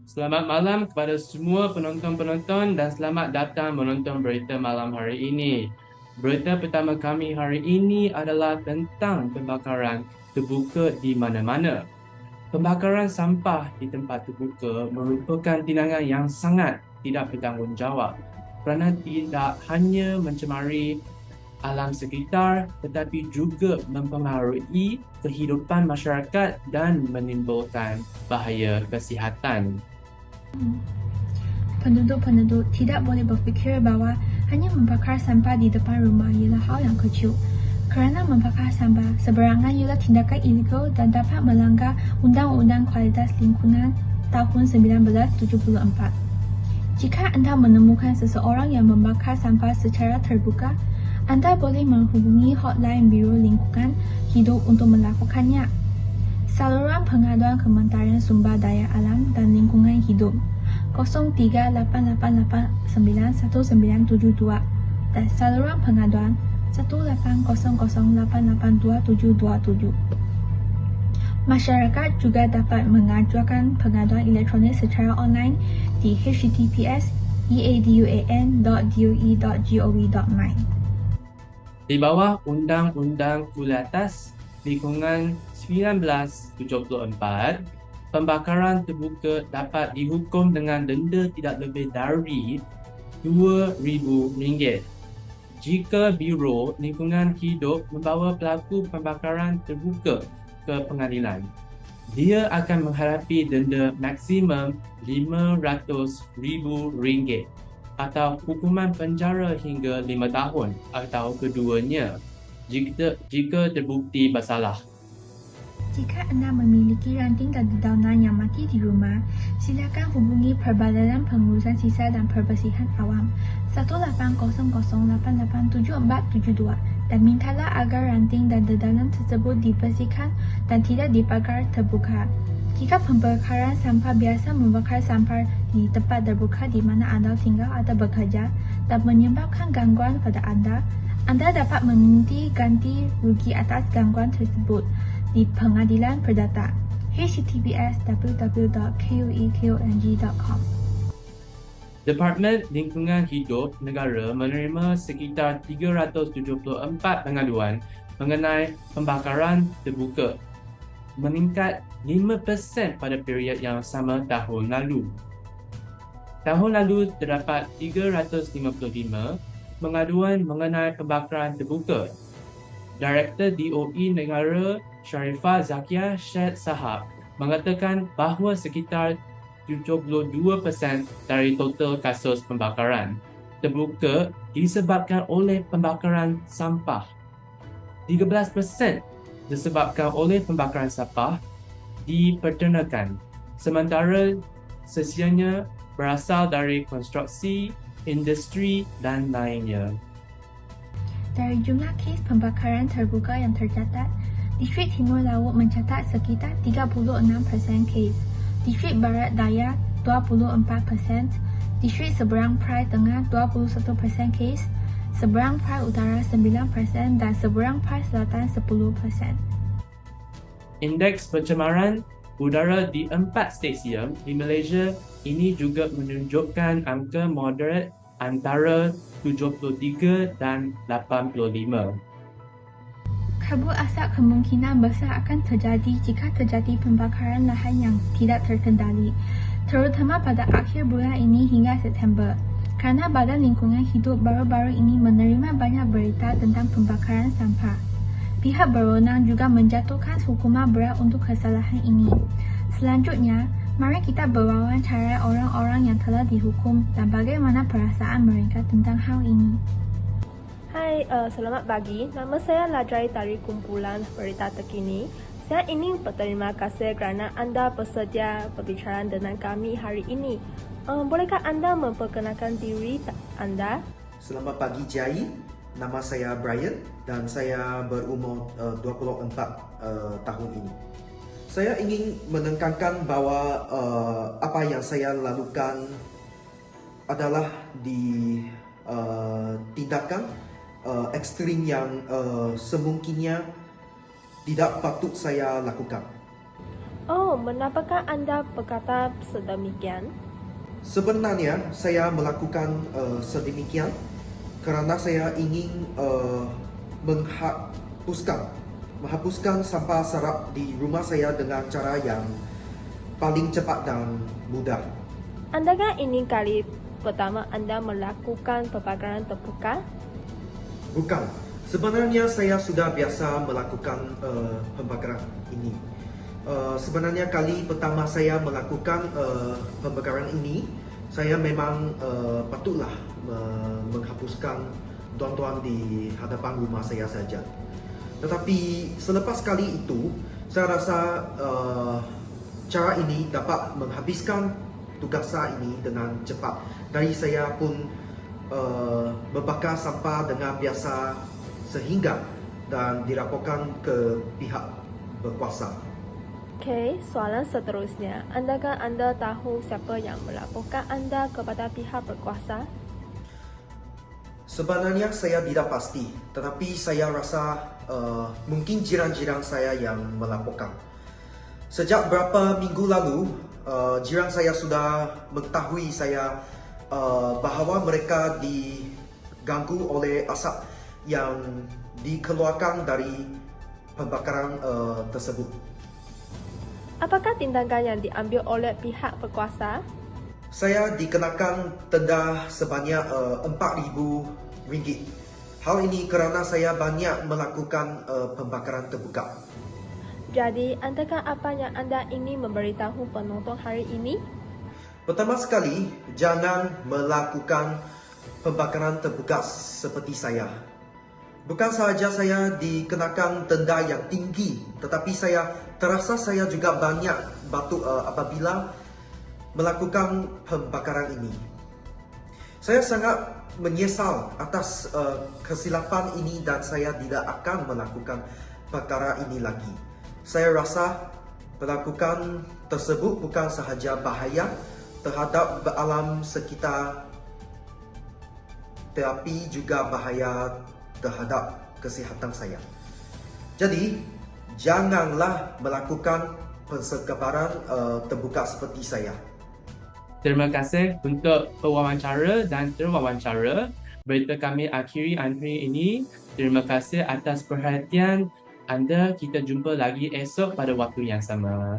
Selamat malam kepada semua penonton-penonton dan selamat datang menonton berita malam hari ini. Berita pertama kami hari ini adalah tentang pembakaran terbuka di mana-mana. Pembakaran sampah di tempat terbuka merupakan tindakan yang sangat tidak bertanggungjawab kerana tidak hanya mencemari alam sekitar tetapi juga mempengaruhi kehidupan masyarakat dan menimbulkan bahaya kesihatan. Penduduk-penduduk tidak boleh berfikir bahawa hanya membakar sampah di depan rumah ialah hal yang kecil. Kerana membakar sampah seberangan ialah tindakan ilegal dan dapat melanggar Undang-Undang Kualitas Lingkungan tahun 1974. Jika anda menemukan seseorang yang membakar sampah secara terbuka, anda boleh menghubungi hotline Biro Lingkungan Hidup untuk melakukannya. Saluran pengaduan Kementerian Sumber Daya Alam dan Lingkungan Hidup 0388891972 dan saluran pengaduan 1800882727. Masyarakat juga dapat mengajukan pengaduan elektronik secara online di https://eaduan.doe.gov.my. Di bawah Undang-Undang Kualitas Lingkungan 1974, pembakaran terbuka dapat dihukum dengan denda tidak lebih dari RM2,000 jika Biro Lingkungan Hidup membawa pelaku pembakaran terbuka ke pengadilan. Dia akan menghadapi denda maksimum RM500,000 atau hukuman penjara hingga 5 tahun atau keduanya jika terbukti bersalah. Jika anda memiliki ranting dan dedaunan yang mati di rumah, silakan hubungi Perbadanan Pengurusan Sisa dan Perbersihan Awam 1800887472 dan mintalah agar ranting dan dedaunan tersebut dibersihkan dan tidak dibakar terbuka. Jika pembakaran sampah biasa membakar sampah di tempat terbuka di mana anda tinggal atau bekerja dan menyebabkan gangguan pada anda dapat meminta ganti rugi atas gangguan tersebut di Pengadilan Perdata https://www.kueqng.com. Departemen Lingkungan Hidup Negara menerima sekitar 374 pengaduan mengenai pembakaran terbuka, meningkat 5% pada period yang sama tahun lalu. Tahun lalu terdapat 355 pengaduan mengenai pembakaran terbuka. Director DOE Negara Sharifah Zakia Syed Sahab mengatakan bahawa sekitar 72% dari total kasus pembakaran terbuka disebabkan oleh pembakaran sampah. 13% disebabkan oleh pembakaran sampah di peternakan, sementara sisanya berasal dari konstruksi, industri dan lainnya. Dari jumlah kes pembakaran terbuka yang tercatat, Distrik Timur Laut mencatat sekitar 36% kes, Distrik Barat Daya 24%, Distrik Seberang Perai Tengah 21% kes, Seberang Perai Utara 9% dan Seberang Perai Selatan 10%. Indeks pencemaran udara di 4 stesiun di Malaysia ini juga menunjukkan angka moderat antara 73 dan 85. Kabut asap kemungkinan besar akan terjadi jika terjadi pembakaran lahan yang tidak terkendali, terutama pada akhir bulan ini hingga September. Kerana Badan Lingkungan Hidup baru-baru ini menerima banyak berita tentang pembakaran sampah. Pihak berwenang juga menjatuhkan hukuman berat untuk kesalahan ini. Selanjutnya, mari kita berwawancara orang-orang yang telah dihukum dan bagaimana perasaan mereka tentang hal ini. Hai, selamat pagi. Nama saya Lajai dari kumpulan berita terkini. Saya ingin berterima kasih kerana anda bersedia berbicara dengan kami hari ini. Bolehkah anda memperkenalkan diri anda? Selamat pagi Jai, nama saya Brian dan saya berumur 24 tahun ini. Saya ingin menekankan bahawa apa yang saya lakukan adalah di tindakan ekstrim yang semungkinnya tidak patut saya lakukan. Oh, mengapakah anda berkata sedemikian? Sebenarnya saya melakukan sedemikian kerana saya ingin menghapuskan sampah serap di rumah saya dengan cara yang paling cepat dan mudah. Adakah ini kali pertama anda melakukan pembakaran terbuka? Bukan. Sebenarnya saya sudah biasa melakukan pembakaran ini. Sebenarnya kali pertama saya melakukan pembakaran ini, saya memang patutlah menghapuskan tuan-tuan di hadapan rumah saya saja. Tetapi selepas kali itu, saya rasa cara ini dapat menghabiskan tugas saya ini dengan cepat. Dari saya pun membakar sampah dengan biasa sehingga dan dilaporkan ke pihak berkuasa. Okey, soalan seterusnya. Adakah anda tahu siapa yang melaporkan anda kepada pihak berkuasa? Sebenarnya saya tidak pasti, tetapi saya rasa mungkin jiran-jiran saya yang melaporkan. Sejak beberapa minggu lalu, jiran saya sudah mengetahui saya bahawa mereka diganggu oleh asap yang dikeluarkan dari pembakaran tersebut. Apakah tindakan yang diambil oleh pihak berkuasa? Saya dikenakan denda sebanyak RM4,000. Hal ini kerana saya banyak melakukan pembakaran terbuka. Jadi, adakah apa yang anda ingin memberitahu penonton hari ini? Pertama sekali, jangan melakukan pembakaran terbuka seperti saya. Bukan sahaja saya dikenakan denda yang tinggi, tetapi saya terasa saya juga banyak batuk apabila melakukan pembakaran ini. Saya sangat menyesal atas kesilapan ini dan saya tidak akan melakukan perkara ini lagi. Saya rasa melakukan tersebut bukan sahaja bahaya terhadap alam sekitar, tetapi juga bahaya terhadap kesihatan saya. Jadi, janganlah melakukan persekitaran terbuka seperti saya. Terima kasih untuk pewawancara dan terwawancara. Berita kami akhiri hari ini. Terima kasih atas perhatian anda. Kita jumpa lagi esok pada waktu yang sama.